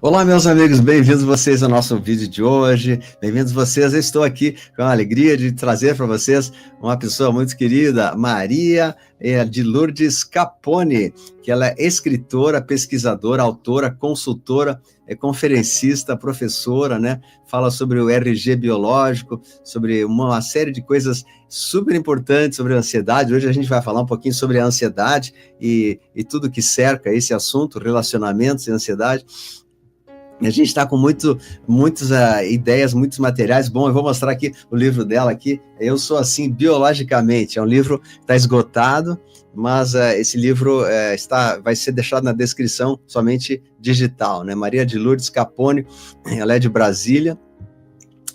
Olá, meus amigos, bem-vindos vocês ao nosso vídeo de hoje, bem-vindos vocês, eu estou aqui com a alegria de trazer para vocês uma pessoa muito querida, Maria de Lourdes Capone, que ela é escritora, pesquisadora, autora, consultora, conferencista, professora, né? Fala sobre o RG biológico, sobre uma série de coisas super importantes sobre a ansiedade. Hoje a gente vai falar um pouquinho sobre a ansiedade e tudo que cerca esse assunto, relacionamentos e ansiedade. A gente está com muitas ideias, muitos materiais. Bom, eu vou mostrar aqui o livro dela aqui. Eu Sou Assim Biologicamente. É um livro que está esgotado, mas esse livro vai ser deixado na descrição somente digital, né? Maria de Lourdes Capone, ela é de Brasília.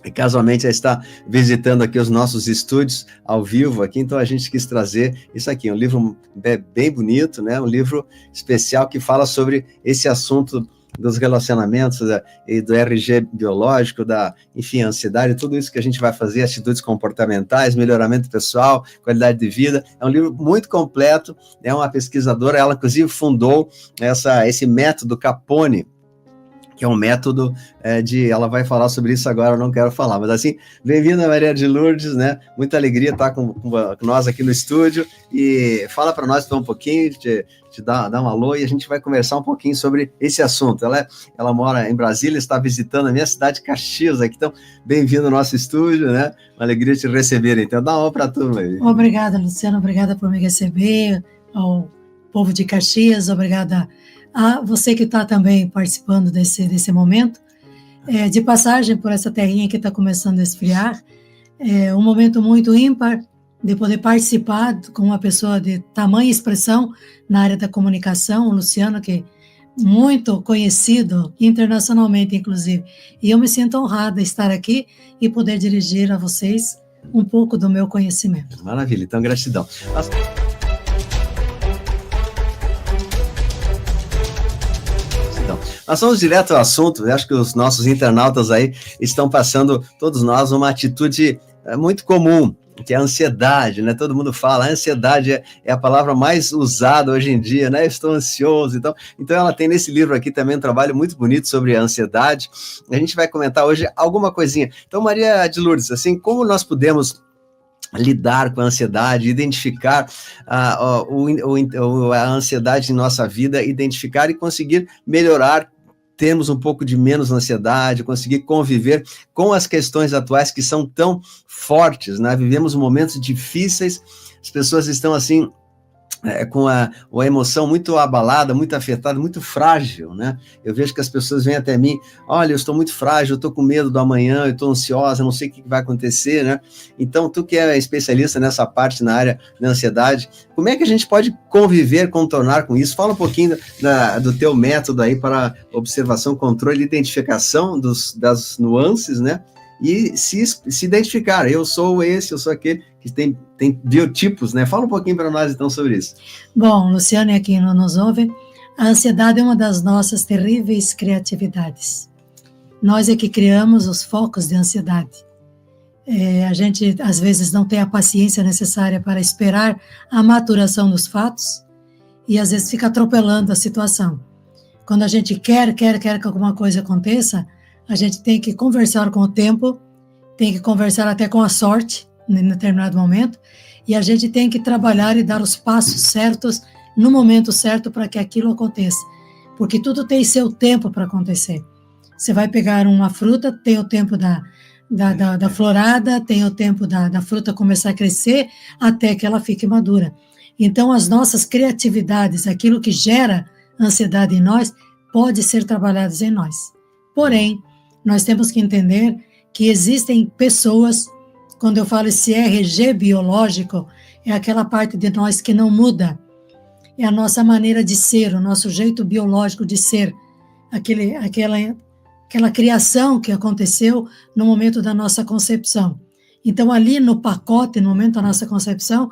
E casualmente ela está visitando aqui os nossos estúdios ao vivo aqui, então a gente quis trazer isso aqui, um livro bem bonito, né? Um livro especial que fala sobre esse assunto dos relacionamentos e do RG biológico, enfim, ansiedade, tudo isso que a gente vai fazer, atitudes comportamentais, melhoramento pessoal, qualidade de vida. É um livro muito completo, é uma pesquisadora, ela inclusive fundou esse método Capone, que é um método ela vai falar sobre isso agora, eu não quero falar, mas assim, bem-vinda Maria de Lourdes, né? Muita alegria estar com nós aqui no estúdio, e fala para nós então, um pouquinho, te dá um alô, e a gente vai conversar um pouquinho sobre esse assunto. Ela mora em Brasília, está visitando a minha cidade, Caxias, aqui, então, bem-vindo ao nosso estúdio, né? Uma alegria te receber, então, dá um alô para a turma aí. Obrigada, Luciano, obrigada por me receber, ao povo de Caxias, obrigada a você que está também participando desse momento, de passagem por essa terrinha que está começando a esfriar, um momento muito ímpar de poder participar com uma pessoa de tamanha expressão na área da comunicação, o Luciano, que é muito conhecido internacionalmente, inclusive, e eu me sinto honrada de estar aqui e poder dirigir a vocês um pouco do meu conhecimento. Maravilha, então gratidão. Nós vamos direto ao assunto. Eu acho que os nossos internautas aí estão passando, todos nós, uma atitude muito comum, que é a ansiedade, né? Todo mundo fala, a ansiedade é a palavra mais usada hoje em dia, né? Estou ansioso, então ela tem nesse livro aqui também um trabalho muito bonito sobre a ansiedade. A gente vai comentar hoje alguma coisinha. Então, Maria de Lourdes, assim, como nós podemos lidar com a ansiedade, identificar a ansiedade em nossa vida, identificar e conseguir melhorar, termos um pouco de menos ansiedade, conseguir conviver com as questões atuais que são tão fortes, né? Vivemos momentos difíceis, as pessoas estão assim, com a emoção muito abalada, muito afetada, muito frágil, né? Eu vejo que as pessoas vêm até mim, olha, eu estou muito frágil, eu estou com medo do amanhã, eu estou ansiosa, não sei o que vai acontecer, né? Então, tu que é especialista nessa parte, na área da ansiedade, como é que a gente pode conviver, contornar com isso? Fala um pouquinho do teu método aí para observação, controle e identificação das nuances, né? E se identificar, eu sou esse, eu sou aquele, que tem biotipos, né? Fala um pouquinho para nós, então, sobre isso. Bom, Luciano, e quem nos ouve, a ansiedade é uma das nossas terríveis criatividades. Nós é que criamos os focos de ansiedade. A gente, às vezes, não tem a paciência necessária para esperar a maturação dos fatos e, às vezes, fica atropelando a situação. Quando a gente quer que alguma coisa aconteça, a gente tem que conversar com o tempo, tem que conversar até com a sorte, em determinado momento, e a gente tem que trabalhar e dar os passos certos, no momento certo, para que aquilo aconteça. Porque tudo tem seu tempo para acontecer. Você vai pegar uma fruta, tem o tempo da florada, tem o tempo da fruta começar a crescer, até que ela fique madura. Então, as nossas criatividades, aquilo que gera ansiedade em nós, pode ser trabalhado em nós. Porém, nós temos que entender que existem pessoas, quando eu falo esse RG biológico, é aquela parte de nós que não muda, é a nossa maneira de ser, o nosso jeito biológico de ser, aquela criação que aconteceu no momento da nossa concepção. Então, ali no pacote, no momento da nossa concepção,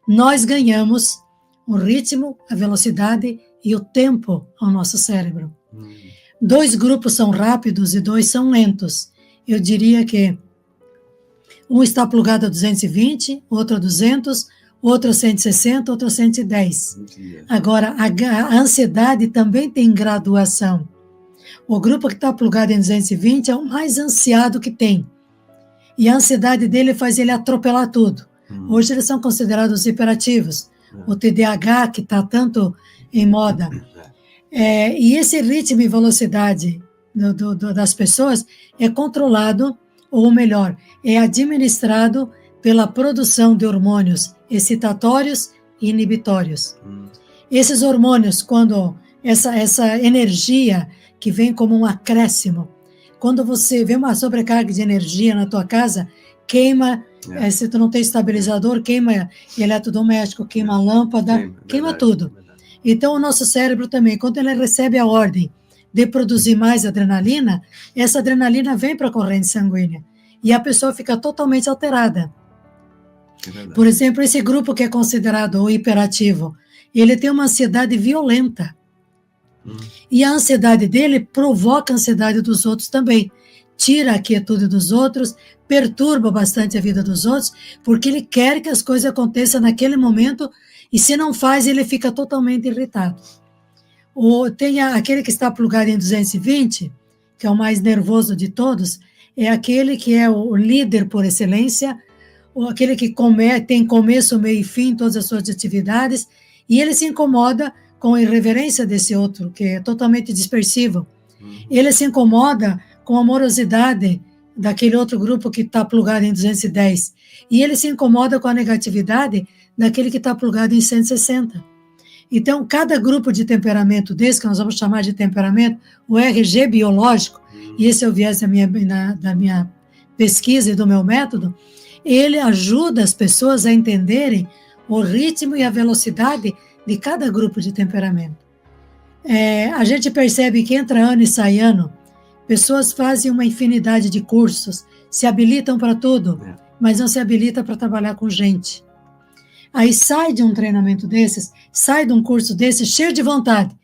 nós ganhamos o ritmo, a velocidade e o tempo ao nosso cérebro. 2 grupos são rápidos e 2 são lentos. Eu diria que um está plugado a 220, outro a 200, outro a 160, outro a 110. Agora, a ansiedade também tem graduação. O grupo que está plugado em 220 é o mais ansiado que tem. E a ansiedade dele faz ele atropelar tudo. Hoje eles são considerados hiperativos. O TDAH, que está tanto em moda. E esse ritmo e velocidade das pessoas é controlado, ou melhor, é administrado pela produção de hormônios excitatórios e inibitórios. Esses hormônios, quando essa energia que vem como um acréscimo, quando você vê uma sobrecarga de energia na tua casa, queima, se tu não tem estabilizador, queima eletrodoméstico, queima lâmpada, queima tudo. Então, o nosso cérebro também, quando ele recebe a ordem de produzir mais adrenalina, essa adrenalina vem para a corrente sanguínea e a pessoa fica totalmente alterada. Por exemplo, esse grupo que é considerado o hiperativo, ele tem uma ansiedade violenta. E a ansiedade dele provoca a ansiedade dos outros também. Tira a quietude dos outros, perturba bastante a vida dos outros, porque ele quer que as coisas aconteçam naquele momento, e se não faz, ele fica totalmente irritado. Tem aquele que está plugado em 220, que é o mais nervoso de todos, é aquele que é o líder por excelência, ou aquele que tem começo, meio e fim em todas as suas atividades, e ele se incomoda com a irreverência desse outro, que é totalmente dispersivo. Ele se incomoda com a morosidade daquele outro grupo que está plugado em 210. E ele se incomoda com a negatividade daquele que está plugado em 160. Então, cada grupo de temperamento desse, que nós vamos chamar de temperamento, o RG biológico, e esse é o viés da minha pesquisa e do meu método, ele ajuda as pessoas a entenderem o ritmo e a velocidade de cada grupo de temperamento. A gente percebe que entra ano e sai ano, pessoas fazem uma infinidade de cursos, se habilitam para tudo, mas não se habilitam para trabalhar com gente. Aí sai de um treinamento desses, sai de um curso desses, cheio de vontade,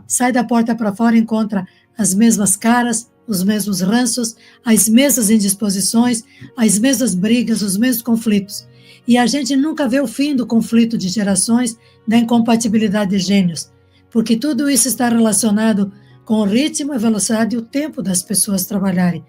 sai da porta para fora e encontra as mesmas caras, os mesmos ranços, as mesmas indisposições, as mesmas brigas, os mesmos conflitos. E a gente nunca vê o fim do conflito de gerações, da incompatibilidade de gênios, porque tudo isso está relacionado com o ritmo, a velocidade e o tempo das pessoas trabalharem.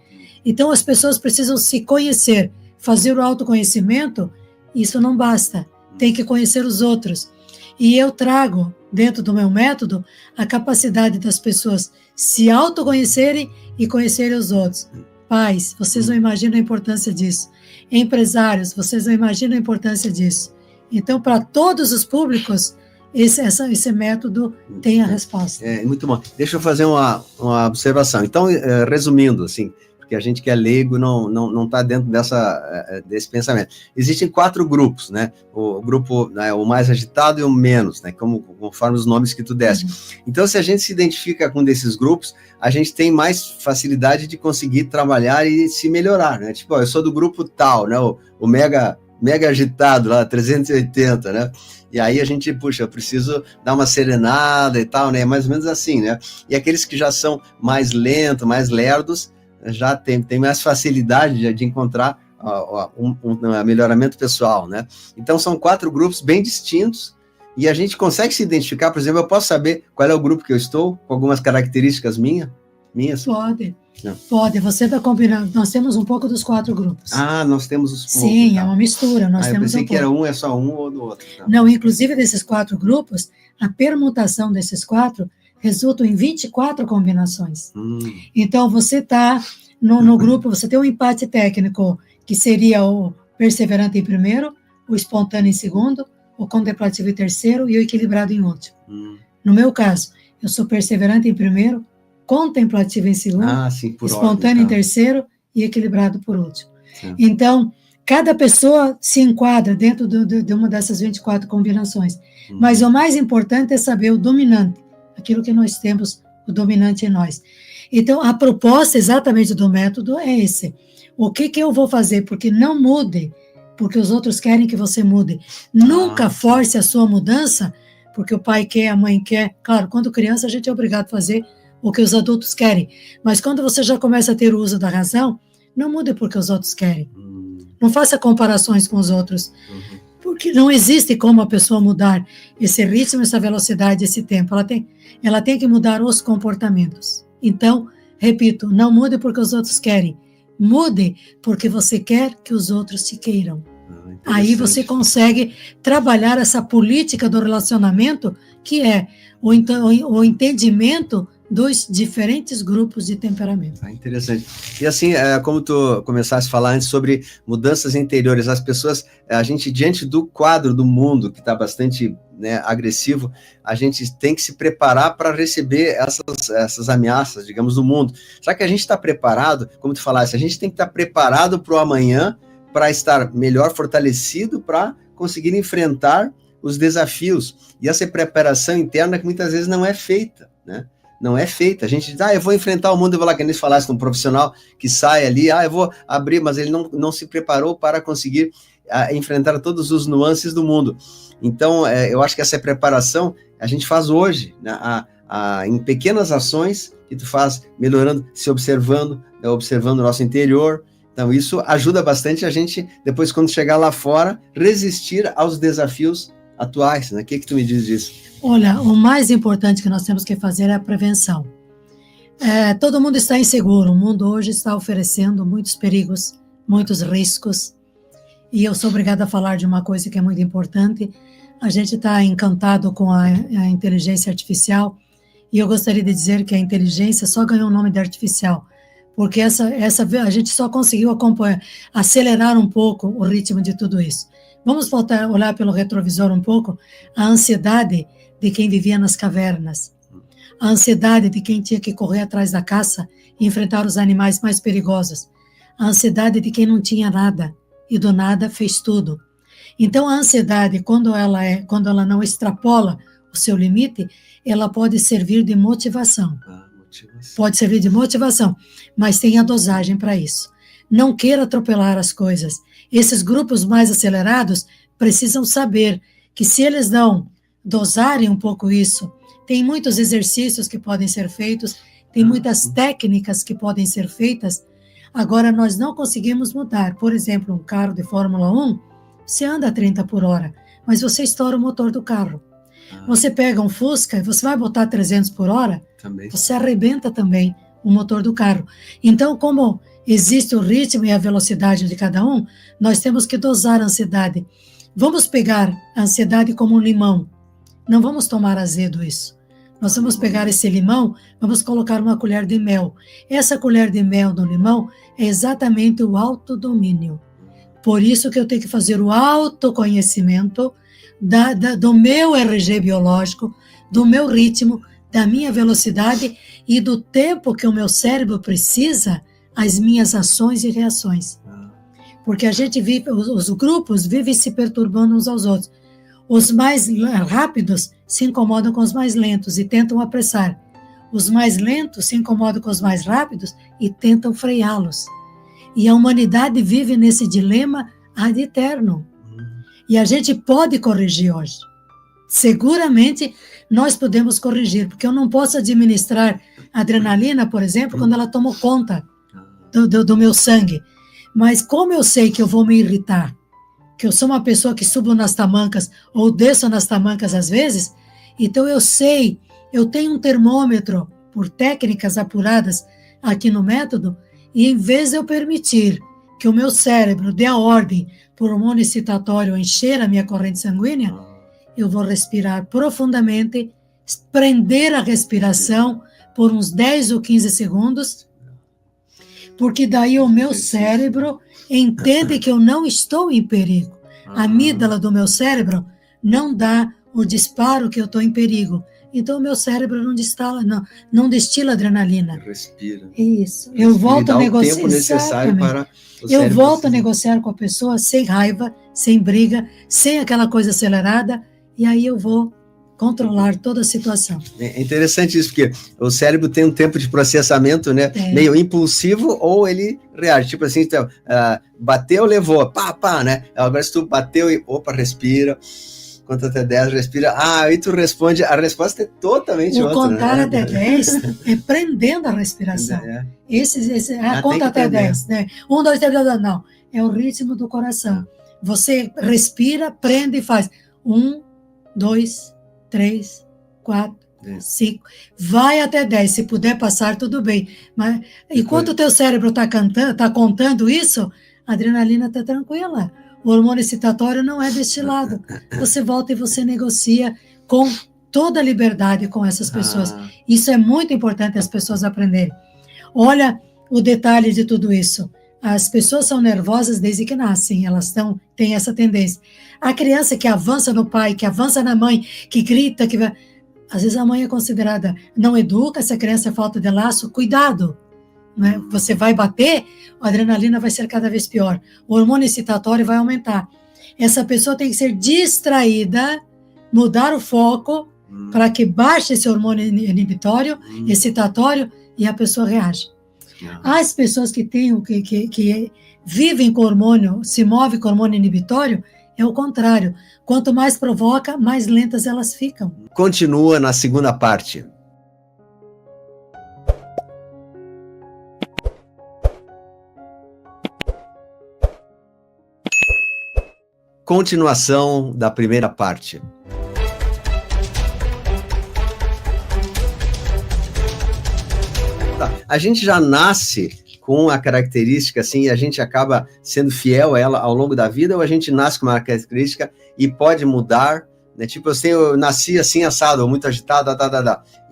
Então, as pessoas precisam se conhecer, fazer o autoconhecimento, isso não basta, tem que conhecer os outros. E eu trago, dentro do meu método, a capacidade das pessoas se autoconhecerem e conhecerem os outros. Pais, vocês não imaginam a importância disso. Empresários, vocês não imaginam a importância disso. Então, para todos os públicos, esse método tem a resposta. Muito bom. Deixa eu fazer uma observação. Então, resumindo, assim, porque a gente que é leigo não está dentro desse pensamento. Existem 4 grupos, né? O grupo, né, o mais agitado e o menos, né? Conforme os nomes que tu deste. Então, se a gente se identifica com um desses grupos, a gente tem mais facilidade de conseguir trabalhar e se melhorar, né? Tipo, eu sou do grupo tal, né? O mega agitado lá, 380, né? E aí a gente, eu preciso dar uma serenada e tal, né? Mais ou menos assim, né? E aqueles que já são mais lentos, mais lerdos, já tem mais facilidade de encontrar um melhoramento pessoal, né? Então, são 4 grupos bem distintos e a gente consegue se identificar. Por exemplo, eu posso saber qual é o grupo que eu estou, com algumas características minhas? Pode. Não. Pode, você está combinando. Nós temos um pouco dos 4 grupos. Nós temos os poucos. Sim, tá. É uma mistura. Nós temos eu pensei que era é só um ou do outro. Tá? Não, inclusive desses 4 grupos, a permutação desses 4 resulta em 24 combinações. Então, você está no grupo, você tem um empate técnico, que seria o perseverante em primeiro, o espontâneo em segundo, o contemplativo em terceiro e o equilibrado em último. No meu caso, eu sou perseverante em primeiro, contemplativo em segundo, espontâneo em terceiro e equilibrado por último. Então, cada pessoa se enquadra dentro de uma dessas 24 combinações. Mas o mais importante é saber o dominante, aquilo que nós temos, o dominante em nós. Então, a proposta exatamente do método é esse. O que eu vou fazer? Porque não mude, porque os outros querem que você mude. Nunca force a sua mudança, porque o pai quer, a mãe quer. Claro, quando criança a gente é obrigado a fazer o que os adultos querem. Mas quando você já começa a ter o uso da razão, não mude porque os outros querem. Não faça comparações com os outros. Porque não existe como a pessoa mudar esse ritmo, essa velocidade, esse tempo. Ela tem que mudar os comportamentos. Então, Repito, não mude porque os outros querem. Mude porque você quer que os outros te queiram. Aí você consegue trabalhar essa política do relacionamento, que é o entendimento dos diferentes grupos de temperamento. Interessante. E assim, como tu começaste a falar antes sobre mudanças interiores, as pessoas, a gente, diante do quadro do mundo, que está bastante, né, agressivo, a gente tem que se preparar para receber essas ameaças, digamos, do mundo. Será que a gente está preparado? Como tu falaste, a gente tem que estar preparado para o amanhã, para estar melhor fortalecido, para conseguir enfrentar os desafios. E essa preparação interna que muitas vezes não é feita, né? Não é feita. A gente diz, eu vou enfrentar o mundo, eu vou lá, que eles falassem com um profissional que sai ali, eu vou abrir, mas ele não se preparou para conseguir enfrentar todos os nuances do mundo. Então, eu acho que essa preparação a gente faz hoje, né? Em pequenas ações que tu faz, melhorando, se observando, né? Observando o nosso interior. Então, isso ajuda bastante a gente, depois, quando chegar lá fora, resistir aos desafios atuais, né? O que tu me diz disso? Olha, o mais importante que nós temos que fazer é a prevenção. Todo mundo está inseguro, o mundo hoje está oferecendo muitos perigos, muitos riscos, e eu sou obrigada a falar de uma coisa que é muito importante. A gente está encantado com a inteligência artificial, e eu gostaria de dizer que a inteligência só ganhou o nome de artificial, porque a gente só conseguiu acelerar um pouco o ritmo de tudo isso. Vamos voltar a olhar pelo retrovisor um pouco a ansiedade de quem vivia nas cavernas, a ansiedade de quem tinha que correr atrás da caça e enfrentar os animais mais perigosos, a ansiedade de quem não tinha nada e do nada fez tudo. Então a ansiedade, quando ela não extrapola o seu limite, ela pode servir de motivação. Pode servir de motivação, mas tem a dosagem para isso. Não queira atropelar as coisas. Esses grupos mais acelerados precisam saber que se eles não dosarem um pouco isso, tem muitos exercícios que podem ser feitos, tem muitas técnicas que podem ser feitas. Agora, nós não conseguimos mudar. Por exemplo, um carro de Fórmula 1, você anda a 30 por hora, mas você estoura o motor do carro. Você pega um Fusca e você vai botar 300 por hora, também. Você arrebenta também o motor do carro. Então, como existe o ritmo e a velocidade de cada um, nós temos que dosar a ansiedade. Vamos pegar a ansiedade como um limão. Não vamos tomar azedo isso. Nós vamos pegar esse limão, vamos colocar uma colher de mel. Essa colher de mel do limão é exatamente o autodomínio. Por isso que eu tenho que fazer o autoconhecimento do meu RG biológico, do meu ritmo, da minha velocidade e do tempo que o meu cérebro precisa, as minhas ações e reações. Porque a gente vive, os grupos vivem se perturbando uns aos outros. Os mais rápidos se incomodam com os mais lentos e tentam apressar. Os mais lentos se incomodam com os mais rápidos e tentam freá-los. E a humanidade vive nesse dilema ad eterno. E a gente pode corrigir hoje. Seguramente nós podemos corrigir, porque eu não posso administrar adrenalina, por exemplo, quando ela tomou conta do meu sangue. Mas como eu sei que eu vou me irritar, que eu sou uma pessoa que subo nas tamancas ou desço nas tamancas às vezes, então eu sei, eu tenho um termômetro por técnicas apuradas aqui no método, e em vez de eu permitir que o meu cérebro dê a ordem por hormônio excitatório encher a minha corrente sanguínea, eu vou respirar profundamente, prender a respiração por uns 10 ou 15 segundos, porque daí o meu cérebro entende que eu não estou em perigo. A amígdala do meu cérebro não dá o disparo que eu estou em perigo. Então o meu cérebro não destila adrenalina. Respira. Isso. Eu volto a negociar. O tempo necessário para eu volto a negociar com a pessoa sem raiva, sem briga, sem aquela coisa acelerada, e aí eu vou controlar toda a situação. É interessante isso, porque o cérebro tem um tempo de processamento, né? Meio impulsivo, ou ele reage. Tipo assim, então, bateu, levou, pá, né? Agora se tu bateu e, respira, conta até 10, respira, aí tu responde, a resposta é totalmente outra. O contar até 10 é prendendo a respiração. Conta até 10, né? 1, 2, 3, não. É o ritmo do coração. Você respira, prende e faz 1, 2, 3, 4, 5, vai até 10, se puder passar, tudo bem. Mas enquanto o teu cérebro está contando isso, a adrenalina está tranquila. O hormônio excitatório não é destilado. Você volta e você negocia com toda a liberdade com essas pessoas. Isso é muito importante as pessoas aprenderem. Olha o detalhe de tudo isso. As pessoas são nervosas desde que nascem, elas têm essa tendência. A criança que avança no pai, que avança na mãe, que grita, às vezes a mãe é considerada, não educa, essa criança é falta de laço, cuidado. Né? Você vai bater, a adrenalina vai ser cada vez pior, o hormônio excitatório vai aumentar. Essa pessoa tem que ser distraída, mudar o foco, para que baixe esse hormônio inibitório, excitatório, e a pessoa reage. As pessoas que vivem com hormônio, se movem com hormônio inibitório, é o contrário. Quanto mais provoca, mais lentas elas ficam. Continua na segunda parte. Continuação da primeira parte. A gente já nasce com a característica, assim, a gente acaba sendo fiel a ela ao longo da vida, ou a gente nasce com uma característica e pode mudar, né? Tipo, eu nasci assim, assado, muito agitado,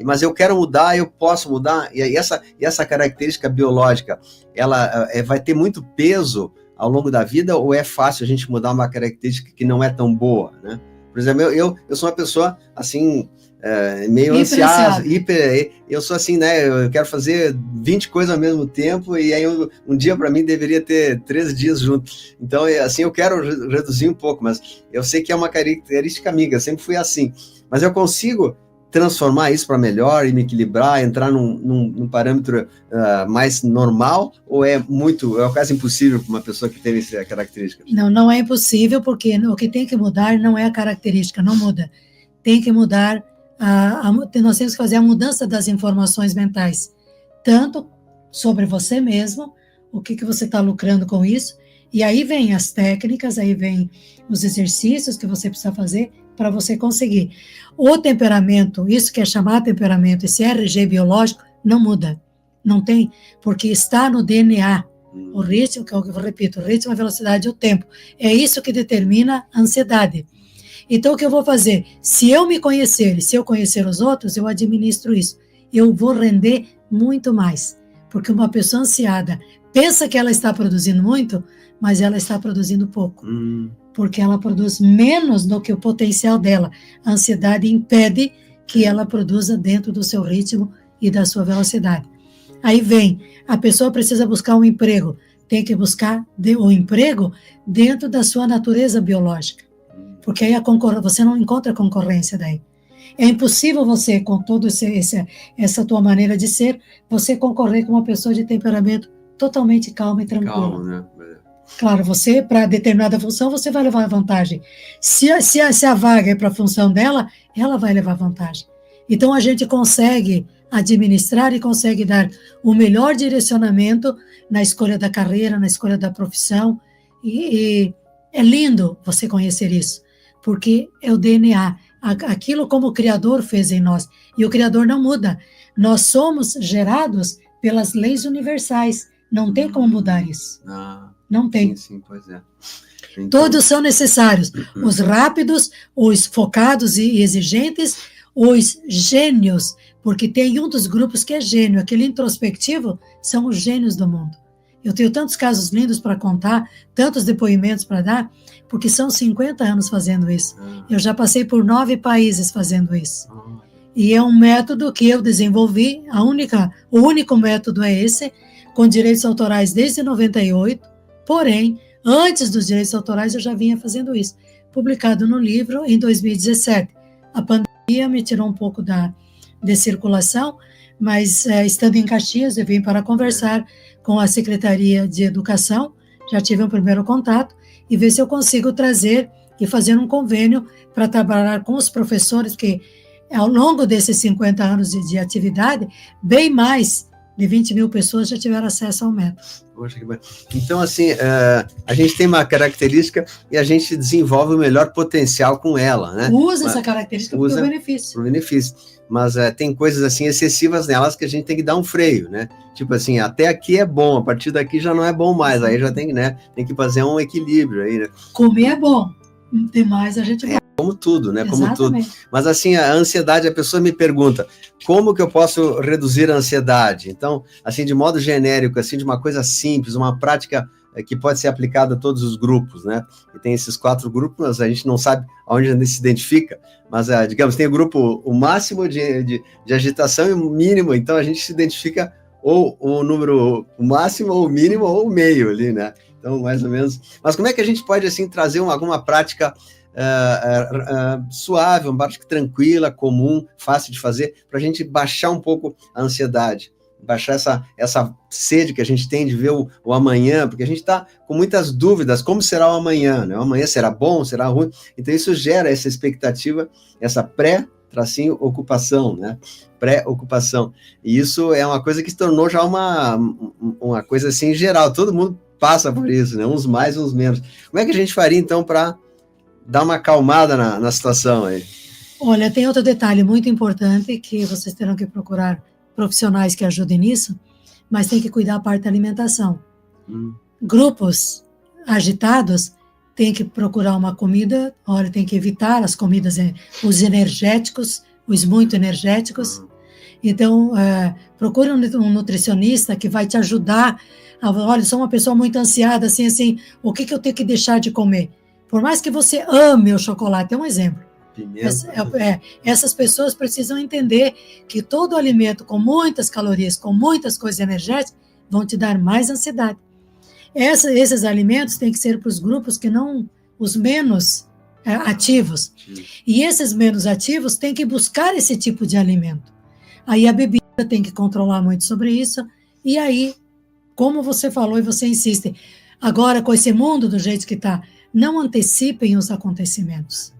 mas eu quero mudar, eu posso mudar, e essa característica biológica, ela vai ter muito peso ao longo da vida, ou é fácil a gente mudar uma característica que não é tão boa, né? Por exemplo, eu sou uma pessoa, assim, meio ansiosa, eu sou assim, né, eu quero fazer 20 coisas ao mesmo tempo, e aí um dia para mim deveria ter 13 dias junto, então assim, eu quero reduzir um pouco, mas eu sei que é uma característica minha, eu sempre fui assim, mas eu consigo transformar isso para melhor e me equilibrar, entrar num parâmetro mais normal, ou é quase impossível para uma pessoa que tem essa característica? Não é impossível, porque o que tem que mudar não é a característica, não muda, tem que mudar. Nós temos que fazer a mudança das informações mentais, tanto sobre você mesmo, o que você está lucrando com isso, e aí vem as técnicas, aí vem os exercícios que você precisa fazer para você conseguir. O temperamento, isso que é chamar temperamento, esse RG biológico, não muda, não tem, porque está no DNA, o ritmo, que eu repito, o ritmo, a velocidade e o tempo, é isso que determina a ansiedade. Então, o que eu vou fazer? Se eu me conhecer e se eu conhecer os outros, eu administro isso. Eu vou render muito mais. Porque uma pessoa ansiada pensa que ela está produzindo muito, mas ela está produzindo pouco. Porque ela produz menos do que o potencial dela. A ansiedade impede que ela produza dentro do seu ritmo e da sua velocidade. Aí vem, a pessoa precisa buscar um emprego. Tem que buscar o emprego dentro da sua natureza biológica. Porque aí você não encontra concorrência daí. É impossível você, com toda essa tua maneira de ser, você concorrer com uma pessoa de temperamento totalmente calma e tranquila. Calma, né? Claro, você, para determinada função, você vai levar vantagem. Se a vaga é para a função dela, ela vai levar vantagem. Então, a gente consegue administrar e consegue dar o melhor direcionamento na escolha da carreira, na escolha da profissão, e é lindo você conhecer isso. Porque é o DNA, aquilo como o Criador fez em nós. E o Criador não muda. Nós somos gerados pelas leis universais. Não tem como mudar isso. Não tem. Sim, pois é. Então... Todos são necessários. Os rápidos, os focados e exigentes, os gênios. Porque tem um dos grupos que é gênio. Aquele introspectivo são os gênios do mundo. Eu tenho tantos casos lindos para contar, tantos depoimentos para dar, porque são 50 anos fazendo isso. Eu já passei por 9 países fazendo isso. E é um método que eu desenvolvi, o único método é esse, com direitos autorais desde 98, porém, antes dos direitos autorais eu já vinha fazendo isso, publicado no livro em 2017. A pandemia me tirou um pouco de circulação, mas estando em Caxias, eu vim para conversar com a Secretaria de Educação, já tive um primeiro contato, e ver se eu consigo trazer e fazer um convênio para trabalhar com os professores, porque ao longo desses 50 anos de atividade, bem mais de 20 mil pessoas já tiveram acesso ao método. Poxa, que bom. Então, assim, a gente tem uma característica e a gente desenvolve o melhor potencial com ela, né? Usa essa característica para o benefício. Para o benefício. Mas tem coisas, assim, excessivas nelas que a gente tem que dar um freio, né? Tipo assim, até aqui é bom, a partir daqui já não é bom mais, aí já tem, né? Tem que fazer um equilíbrio aí, né? Comer é bom, demais a gente... Como tudo, né? Exatamente. Como tudo. Mas assim, a ansiedade, a pessoa me pergunta, como que eu posso reduzir a ansiedade? Então, assim, de modo genérico, assim, de uma coisa simples, uma prática que pode ser aplicada a todos os grupos, né? E tem esses 4 grupos, mas a gente não sabe aonde a gente se identifica, mas, digamos, tem o grupo, o máximo de agitação e o mínimo, então a gente se identifica ou o número o máximo, ou o mínimo, ou o meio ali, né? Então, mais ou menos. Mas como é que a gente pode, assim, trazer alguma prática suave, uma prática tranquila, comum, fácil de fazer, para a gente baixar um pouco a ansiedade, baixar essa sede que a gente tem de ver o amanhã, porque a gente está com muitas dúvidas, como será o amanhã, né? O amanhã será bom, será ruim? Então isso gera essa expectativa, essa pré-ocupação, né? Pré-ocupação. E isso é uma coisa que se tornou já uma coisa assim geral, todo mundo passa por isso, né? Uns mais, uns menos. Como é que a gente faria, então, para dar uma acalmada na situação aí? Olha, tem outro detalhe muito importante que vocês terão que procurar profissionais que ajudem nisso, mas tem que cuidar da parte da alimentação. Grupos agitados têm que procurar uma comida, olha, tem que evitar as comidas, os energéticos, os muito energéticos. Então, procure um nutricionista que vai te ajudar. Olha, sou uma pessoa muito ansiada, assim, o que eu tenho que deixar de comer? Por mais que você ame o chocolate, é um exemplo. Essas pessoas precisam entender que todo alimento com muitas calorias, com muitas coisas energéticas, vão te dar mais ansiedade. Esses alimentos têm que ser para os grupos que não, os menos ativos. E esses menos ativos têm que buscar esse tipo de alimento. Aí a bebida tem que controlar muito sobre isso. E aí, como você falou e você insiste, agora com esse mundo do jeito que está, não antecipem os acontecimentos.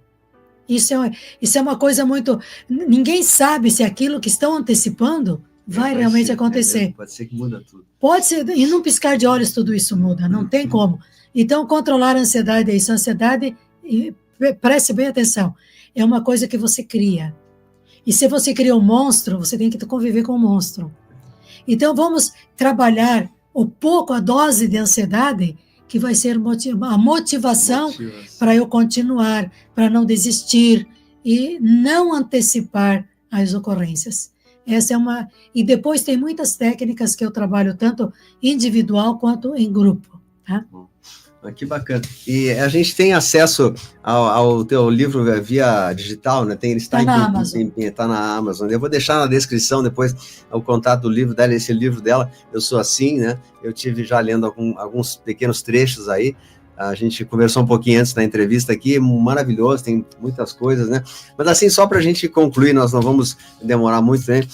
Isso é uma coisa muito... Ninguém sabe se aquilo que estão antecipando vai realmente acontecer. Pode ser que muda tudo. Pode ser, e num piscar de olhos tudo isso muda, não tem como. Então, controlar a ansiedade é isso. A ansiedade, preste bem atenção, é uma coisa que você cria. E se você cria um monstro, você tem que conviver com o monstro. Então, vamos trabalhar a dose de ansiedade que vai ser a motivação para eu continuar, para não desistir e não antecipar as ocorrências. Essa é uma... E depois tem muitas técnicas que eu trabalho tanto individual quanto em grupo. Tá? Que bacana. E a gente tem acesso ao teu livro via digital, né? Ele está na Amazon. Está na Amazon. Eu vou deixar na descrição depois o contato do livro dela, esse livro dela, Eu Sou Assim, né? Eu tive já lendo alguns pequenos trechos aí. A gente conversou um pouquinho antes da entrevista aqui, maravilhoso, tem muitas coisas, né? Mas assim, só para a gente concluir, nós não vamos demorar muito, né?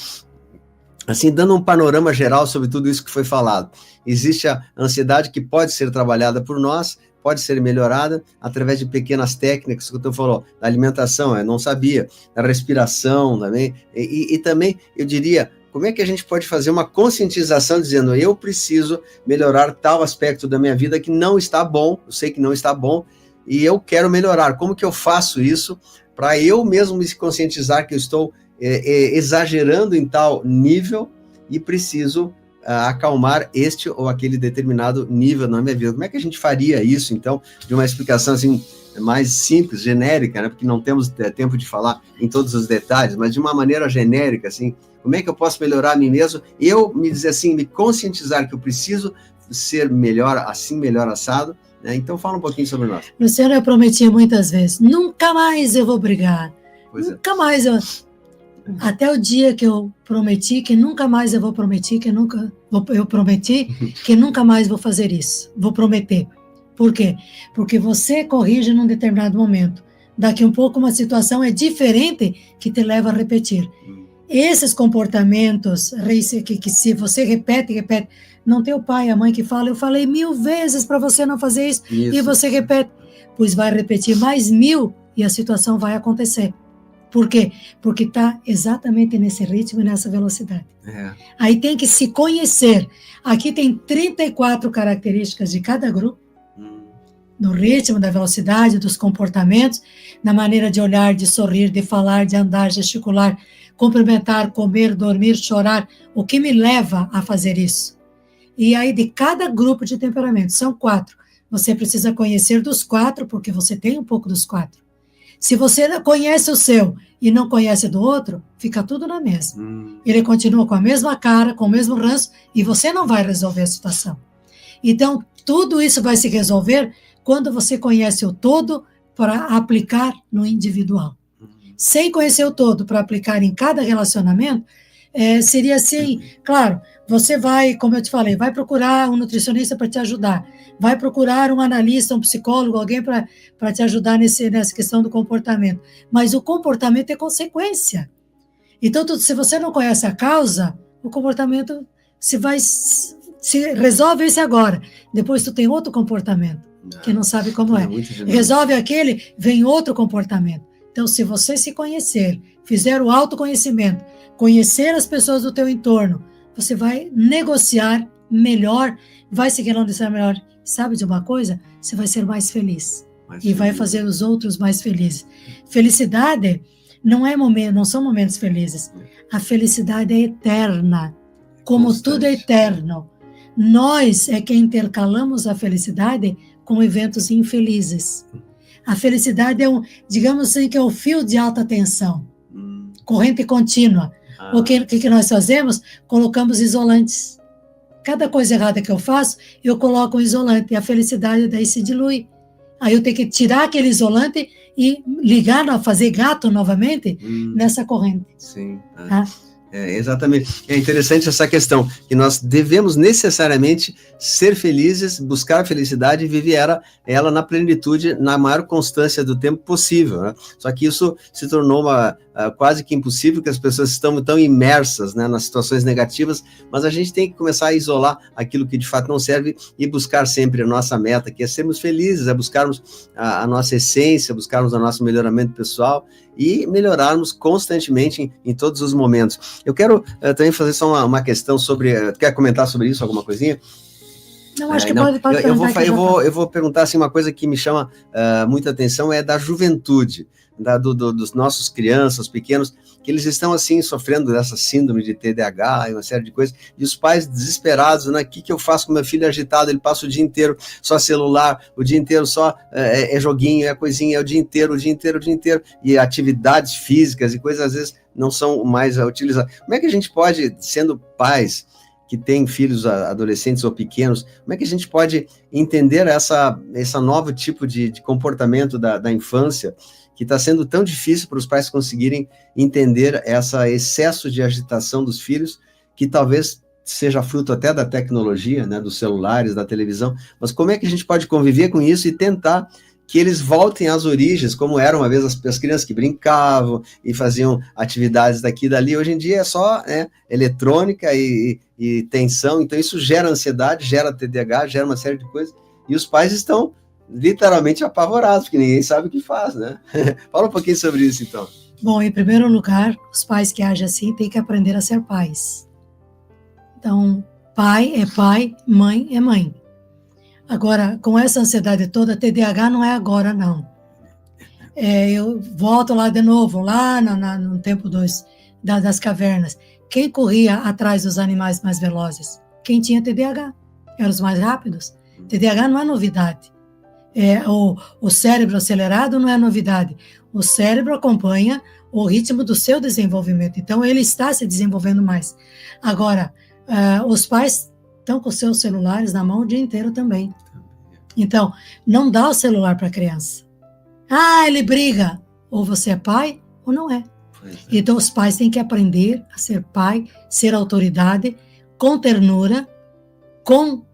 Assim, dando um panorama geral sobre tudo isso que foi falado. Existe a ansiedade que pode ser trabalhada por nós, pode ser melhorada através de pequenas técnicas, que o tu falou, da alimentação, eu não sabia, da respiração também, e também, eu diria, como é que a gente pode fazer uma conscientização dizendo, eu preciso melhorar tal aspecto da minha vida que não está bom, eu sei que não está bom, e eu quero melhorar. Como que eu faço isso para eu mesmo me conscientizar que eu estou exagerando em tal nível e preciso acalmar este ou aquele determinado nível na minha vida? Como é que a gente faria isso, então, de uma explicação assim mais simples, genérica, né? Porque não temos tempo de falar em todos os detalhes, mas de uma maneira genérica, assim, como é que eu posso melhorar a mim mesmo? Eu me dizer assim, me conscientizar que eu preciso ser melhor assim, melhor assado, né? Então fala um pouquinho sobre nós. Luciano, eu prometi muitas vezes, nunca mais eu vou brigar, nunca mais eu... Até o dia que eu prometi que nunca mais eu vou prometer, eu prometi que nunca mais vou fazer isso, vou prometer. Por quê? Porque você corrige num determinado momento. Daqui um pouco uma situação é diferente que te leva a repetir. Esses comportamentos que se você repete, não tem o pai, a mãe que fala, eu falei 1000 vezes para você não fazer isso, e você repete, pois vai repetir mais 1000 e a situação vai acontecer. Por quê? Porque está exatamente nesse ritmo e nessa velocidade. Aí tem que se conhecer. Aqui tem 34 características de cada grupo, no ritmo, da velocidade, dos comportamentos, na maneira de olhar, de sorrir, de falar, de andar, gesticular, cumprimentar, comer, dormir, chorar. O que me leva a fazer isso? E aí, de cada grupo de temperamento, são 4. Você precisa conhecer dos 4, porque você tem um pouco dos 4. Se você conhece o seu e não conhece do outro, fica tudo na mesma. Ele continua com a mesma cara, com o mesmo ranço, e você não vai resolver a situação. Então, tudo isso vai se resolver quando você conhece o todo para aplicar no individual. Sem conhecer o todo para aplicar em cada relacionamento, seria assim, claro, você vai, como eu te falei, vai procurar um nutricionista para te ajudar, vai procurar um analista, um psicólogo, alguém para te ajudar nessa questão do comportamento. Mas o comportamento é consequência. Então, se você não conhece a causa, o comportamento se resolve esse agora. Depois tu tem outro comportamento, que não sabe como é. Resolve aquele, vem outro comportamento. Então, se você se conhecer, fizer o autoconhecimento, conhecer as pessoas do teu entorno, você vai negociar melhor, vai se relacionar melhor. Sabe de uma coisa? Você vai ser mais feliz. Vai fazer os outros mais felizes. Felicidade não são momentos felizes. A felicidade é eterna, como tudo é eterno. Nós é que intercalamos a felicidade com eventos infelizes. A felicidade digamos assim, que é o fio de alta tensão, corrente contínua. O que nós fazemos? Colocamos isolantes. Cada coisa errada que eu faço, eu coloco um isolante, e a felicidade daí se dilui. Aí eu tenho que tirar aquele isolante e fazer gato novamente nessa corrente. Sim. Exatamente. É interessante essa questão, que nós devemos necessariamente ser felizes, buscar a felicidade e viver ela na plenitude, na maior constância do tempo possível, né? Só que isso se tornou quase que impossível, que as pessoas estão tão imersas, né, nas situações negativas, mas a gente tem que começar a isolar aquilo que de fato não serve e buscar sempre a nossa meta, que é sermos felizes, é buscarmos a nossa essência, buscarmos o nosso melhoramento pessoal e melhorarmos constantemente em todos os momentos. Eu quero também fazer só uma questão sobre... Quer comentar sobre isso, alguma coisinha? Não, acho que pode perguntar. Eu vou perguntar assim, uma coisa que me chama muita atenção, é da juventude, dos nossos crianças pequenos, que eles estão assim sofrendo dessa síndrome de TDAH e uma série de coisas, e os pais desesperados, né? O que eu faço com meu filho agitado? Ele passa o dia inteiro só celular, o dia inteiro só joguinho, coisinha, o dia inteiro, e atividades físicas e coisas às vezes não são mais utilizadas. Como é que a gente pode, sendo pais que têm filhos adolescentes ou pequenos, como é que a gente pode entender essa novo tipo de comportamento da infância, que está sendo tão difícil para os pais conseguirem entender esse excesso de agitação dos filhos, que talvez seja fruto até da tecnologia, né, dos celulares, da televisão, mas como é que a gente pode conviver com isso e tentar que eles voltem às origens, como eram uma vez as crianças que brincavam e faziam atividades daqui e dali. Hoje em dia é só eletrônica e tensão, então isso gera ansiedade, gera TDAH, gera uma série de coisas, e os pais estão literalmente apavorados, porque ninguém sabe o que faz, né? Fala um pouquinho sobre isso, então. Bom, em primeiro lugar, os pais que agem assim têm que aprender a ser pais. Então, pai é pai, mãe é mãe. Agora, com essa ansiedade toda, TDAH não é agora, não. Eu volto lá de novo, lá no tempo das cavernas. Quem corria atrás dos animais mais velozes? Quem tinha TDAH. Eram os mais rápidos. TDAH não é novidade. O cérebro acelerado não é novidade. O cérebro acompanha o ritmo do seu desenvolvimento. Então, ele está se desenvolvendo mais. Agora, os pais estão com seus celulares na mão o dia inteiro também. Então, não dá o celular para a criança. Ele briga. Ou você é pai, ou não é. Então, os pais têm que aprender a ser pai, ser autoridade, com ternura, com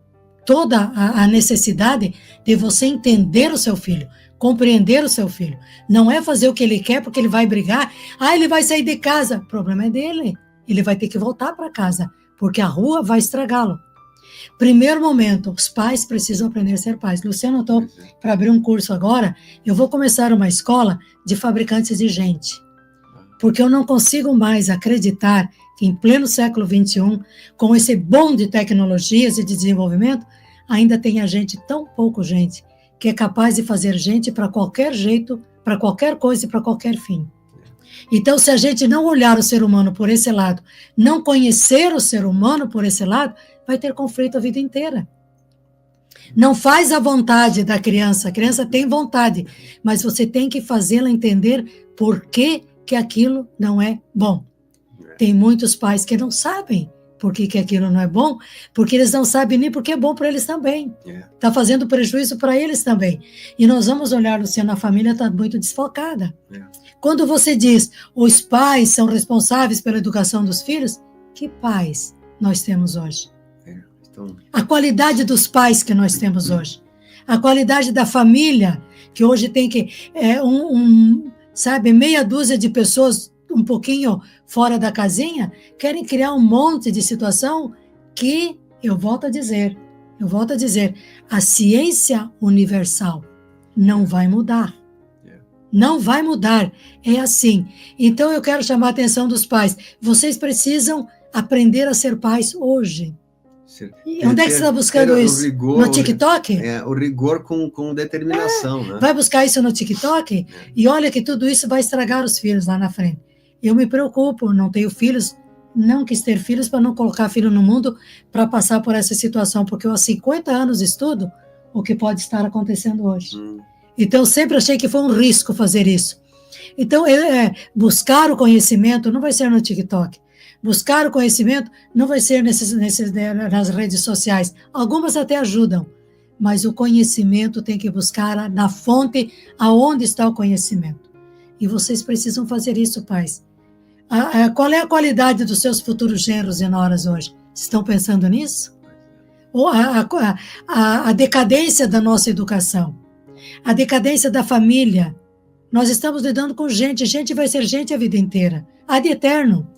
toda a necessidade de você entender o seu filho, compreender o seu filho. Não é fazer o que ele quer porque ele vai brigar. Ele vai sair de casa. O problema é dele. Ele vai ter que voltar para casa, porque a rua vai estragá-lo. Primeiro momento, os pais precisam aprender a ser pais. Luciano, eu estou para abrir um curso agora. Eu vou começar uma escola de fabricantes de gente. porque eu não consigo mais acreditar que em pleno século XXI, com esse boom de tecnologias e de desenvolvimento, ainda tem gente, tão pouco gente, que é capaz de fazer gente para qualquer jeito, para qualquer coisa e para qualquer fim. Então, se a gente não olhar o ser humano por esse lado, não conhecer o ser humano por esse lado, vai ter conflito a vida inteira. Não faz a vontade da criança, a criança tem vontade, mas você tem que fazê-la entender por que aquilo não é bom. Tem muitos pais que não sabem por que aquilo não é bom, porque eles não sabem nem porque é bom para eles também. Está fazendo prejuízo para eles também. E nós vamos olhar, Luciano, a família está muito desfocada. Quando você diz, os pais são responsáveis pela educação dos filhos, que pais nós temos hoje? A qualidade dos pais que nós temos hoje. A qualidade da família, que hoje tem que... sabe, meia dúzia de pessoas um pouquinho fora da casinha, querem criar um monte de situação que, eu volto a dizer, a ciência universal não vai mudar. Não vai mudar, é assim. Então eu quero chamar a atenção dos pais. Vocês precisam aprender a ser pais hoje. E onde é que você está buscando isso? Rigor, no TikTok? O rigor com determinação. Né? Vai buscar isso no TikTok? E olha que tudo isso vai estragar os filhos lá na frente. Eu me preocupo, não tenho filhos, não quis ter filhos para não colocar filho no mundo para passar por essa situação, porque eu há 50 anos estudo o que pode estar acontecendo hoje. Então, eu sempre achei que foi um risco fazer isso. Então, buscar o conhecimento não vai ser no TikTok. Buscar o conhecimento não vai ser nas redes sociais. Algumas até ajudam, mas o conhecimento tem que buscar na fonte aonde está o conhecimento. E vocês precisam fazer isso, pais. Qual é a qualidade dos seus futuros genros e noras hoje? Estão pensando nisso? Ou a decadência da nossa educação, a decadência da família. Nós estamos lidando com gente vai ser gente a vida inteira, ad eterno.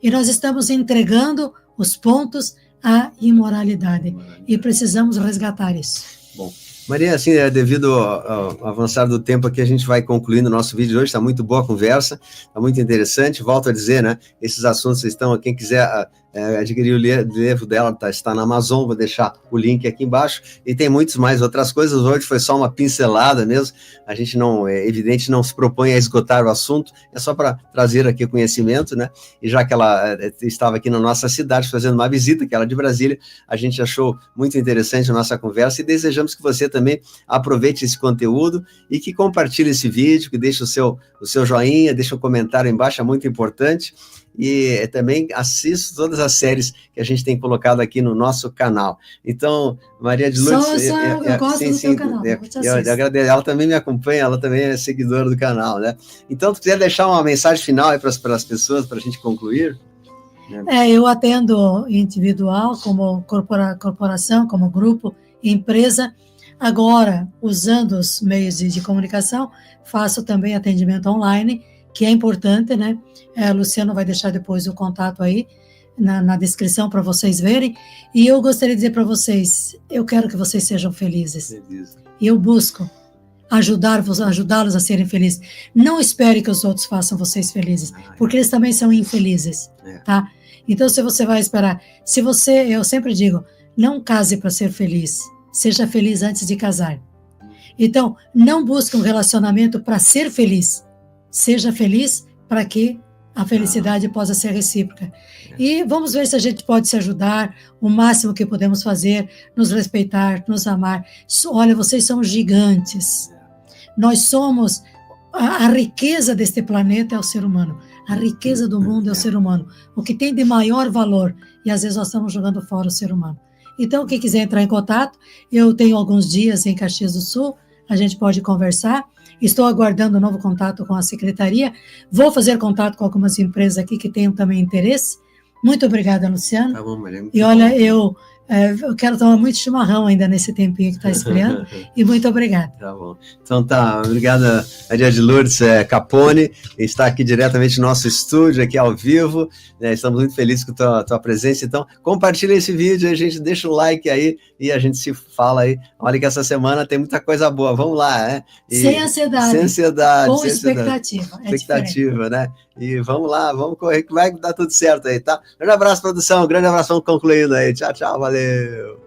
E nós estamos entregando os pontos à imoralidade. E precisamos resgatar isso. Bom, Maria, assim, devido ao avançar do tempo aqui, a gente vai concluindo o nosso vídeo de hoje. Está muito boa a conversa, está muito interessante. Volto a dizer, né? Esses assuntos estão, quem quiser adquirir o livro dela, está na Amazon, vou deixar o link aqui embaixo. E tem muitas mais outras coisas. Hoje foi só uma pincelada mesmo. A gente não, evidente, não se propõe a esgotar o assunto, é só para trazer aqui o conhecimento, né? E já que ela estava aqui na nossa cidade fazendo uma visita, que ela é de Brasília, a gente achou muito interessante a nossa conversa e desejamos que você também aproveite esse conteúdo e que compartilhe esse vídeo, que deixe o seu joinha, deixe um comentário embaixo, é muito importante. E também assisto todas as séries que a gente tem colocado aqui no nosso canal. Então, Maria de Lourdes... eu gosto do seu canal. Eu agradeço. Ela também me acompanha, ela também é seguidora do canal, né? Então, tu quiser deixar uma mensagem final aí para as pessoas, para a gente concluir? Eu atendo individual, como corporação, como grupo, empresa. Agora, usando os meios de comunicação, faço também atendimento online, que é importante, né? Luciano vai deixar depois o contato aí na descrição para vocês verem. E eu gostaria de dizer para vocês, eu quero que vocês sejam felizes. E eu busco ajudá-los a serem felizes. Não espere que os outros façam vocês felizes, porque eles também são infelizes, tá? Então, se você vai esperar, eu sempre digo, não case para ser feliz, seja feliz antes de casar. Então, não busque um relacionamento para ser feliz, seja feliz para que a felicidade possa ser recíproca. E vamos ver se a gente pode se ajudar, o máximo que podemos fazer, nos respeitar, nos amar. Olha, vocês são gigantes. Nós somos... A riqueza deste planeta é o ser humano. A riqueza do mundo é o ser humano. O que tem de maior valor. E às vezes nós estamos jogando fora o ser humano. Então, quem quiser entrar em contato, eu tenho alguns dias em Caxias do Sul, a gente pode conversar. Estou aguardando um novo contato com a secretaria. Vou fazer contato com algumas empresas aqui que tenham também interesse. Muito obrigada, Luciano. Tá bom, Maria. E olha, eu Eu quero tomar muito chimarrão ainda nesse tempinho que está esfriando. E muito obrigada. Tá bom. Então tá, obrigada, Maria de Lourdes Capone, está aqui diretamente no nosso estúdio, aqui ao vivo, né? Estamos muito felizes com a tua presença. Então, compartilha esse vídeo, a gente deixa o like aí e a gente se fala aí. Olha que essa semana tem muita coisa boa, vamos lá, né? Sem ansiedade. Sem ansiedade. Com sem expectativa. Ansiedade. Expectativa, né? E vamos lá, vamos correr, que vai dar tudo certo aí, tá? Grande abraço, produção, grande abraço, vamos concluindo aí. Tchau, tchau, valeu!